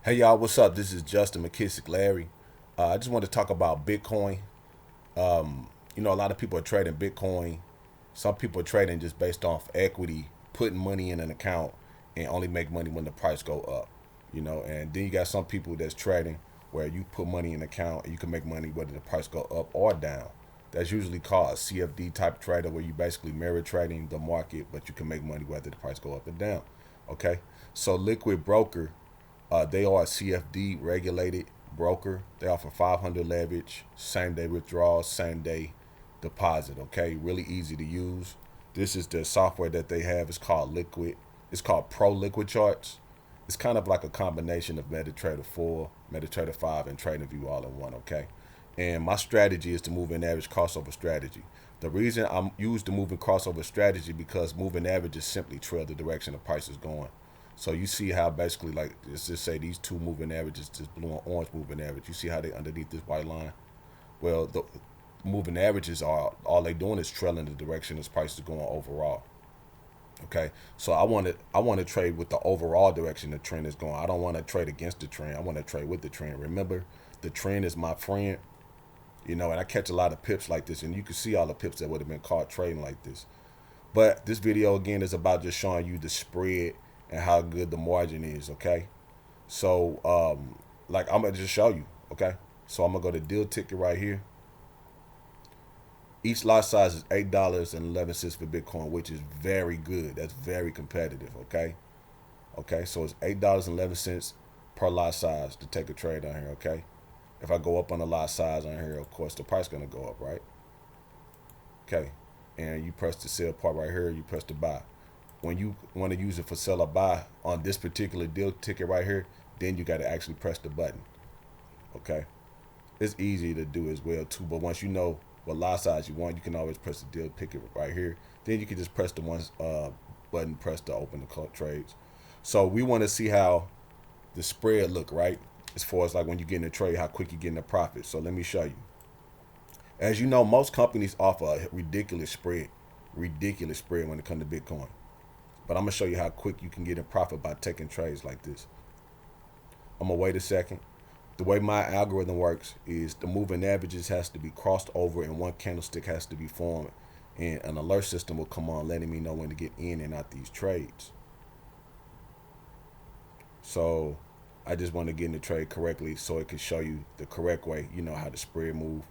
Hey y'all, what's up? This is Justin McKissick, Larry. I just want to talk about Bitcoin. A lot of people are trading Bitcoin. Some people are trading just based off equity, putting money in an account, and only make money when the price go up. And then you got some people that's trading where you put money in an account and you can make money whether the price go up or down. That's usually called a CFD type trader, where you basically mirror trading the market, but you can make money whether the price go up or down. Okay, so Liquid Broker, they are a CFD regulated broker. They offer 500 leverage, same day withdrawals, same day deposit. Okay, really easy to use. This is the software that they have. It's called Liquid. It's called Pro Liquid Charts. It's kind of like a combination of MetaTrader 4, MetaTrader 5, and TradingView all in one. Okay, and my strategy is to move in average crossover strategy. The reason I use the moving crossover strategy because moving averages simply trail the direction the price is going. So you see how basically, like, let's just say these two moving averages, this blue and orange moving average. You see how they underneath this white line? Well, the moving averages are all they doing is trailing the direction this price is going overall. Okay, so I want to trade with the overall direction the trend is going. I don't want to trade against the trend. I want to trade with the trend. Remember, the trend is my friend. And I catch a lot of pips like this, and you can see all the pips that would have been caught trading like this. But this video again is about just showing you the spread and how good the margin is. Okay, so like I'm gonna just show you. Okay, so I'm gonna go to deal ticket right here. Each lot size is $8.11 for Bitcoin, which is very good. That's very competitive. Okay, so it's $8.11 per lot size to take a trade on here. Okay, if I go up on the lot size on here, of course the price gonna go up, right? Okay, and you press the sell part right here. You press the buy. When you want to use it for sell or buy on this particular deal ticket right here, then you got to actually press the button. Okay, it's easy to do as well too. But once you know what lot size you want, you can always press the deal ticket right here. Then you can just press the one button, press to open the trades. So we want to see how the spread look, right? As far as like when you get in a trade, how quick you get in a profit. So let me show you. As you know, most companies offer a ridiculous spread when it comes to Bitcoin. But I'm gonna show you how quick you can get in profit by taking trades like this. I'm gonna wait a second. The way my algorithm works is the moving averages has to be crossed over and one candlestick has to be formed, and an alert system will come on letting me know when to get in and out these trades. So I just want to get in the trade correctly so it can show you the correct way, how the spread move.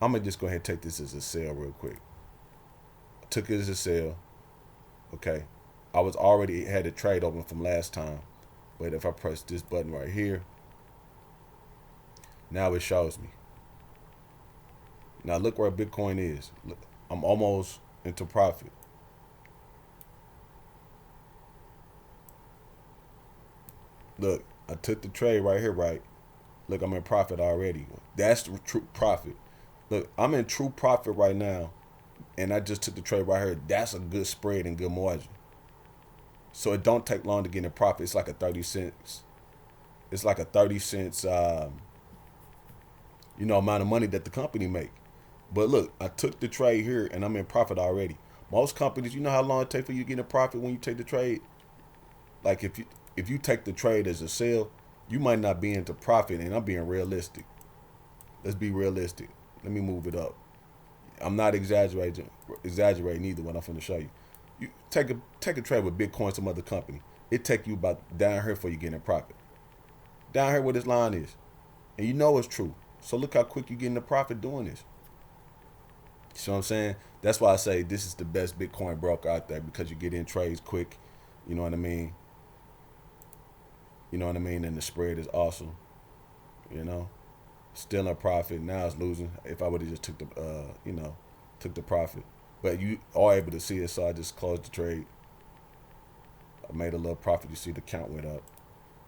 I'm gonna just go ahead and take this as a sell real quick. I took it as a sell. Okay, I was already had a trade open from last time, but if I press this button right here, now it shows me. Now look where Bitcoin is. Look, I'm almost into profit. Look, I took the trade right here, right? Look, I'm in profit already. That's the true profit. Look, I'm in true profit right now, and I just took the trade right here. That's a good spread and good margin. So it don't take long to get in profit. It's like a 30 cents. It's like a 30 cents, amount of money that the company make. But look, I took the trade here and I'm in profit already. Most companies, you know how long it takes for you to get in profit when you take the trade? Like if you take the trade as a sale, you might not be into profit, and I'm being realistic. Let's be realistic. Let me move it up. I'm not exaggerating either when I'm finna show you. You take a trade with Bitcoin, some other company. It take you about down here before you get in profit. Down here where this line is. And you know it's true. So look how quick you get in the profit doing this. You see what I'm saying? That's why I say this is the best Bitcoin broker out there, because you get in trades quick. You know what I mean? You know what I mean? And the spread is awesome. You know, still in profit. Now it's losing. If I would have just took took the profit, but you are able to see it. So I just closed the trade. I made a little profit. You see the count went up.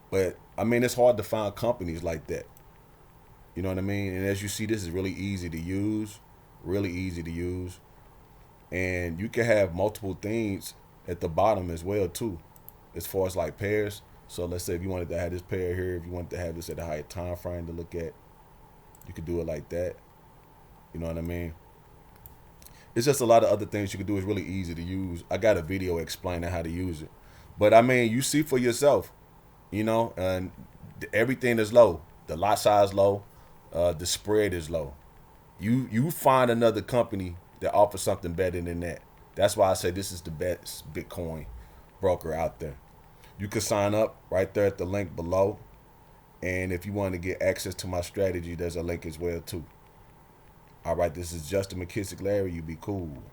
But I mean, it's hard to find companies like that. You know what I mean? And as you see, this is really easy to use. Really easy to use. And you can have multiple things at the bottom as well too, as far as like pairs. So let's say if you wanted to have this pair here, if you wanted to have this at a higher time frame to look at, you could do it like that. You know what I mean? It's just a lot of other things you can do. It's really easy to use. I got a video explaining how to use it. But I mean, you see for yourself, and Everything is low. The lot size low. The spread is low. You find another company that offers something better than that. That's why I say this is the best Bitcoin broker out there. You can sign up right there at the link below. And if you want to get access to my strategy, there's a link as well too. All right, this is Justin McKissick Larry. You be cool.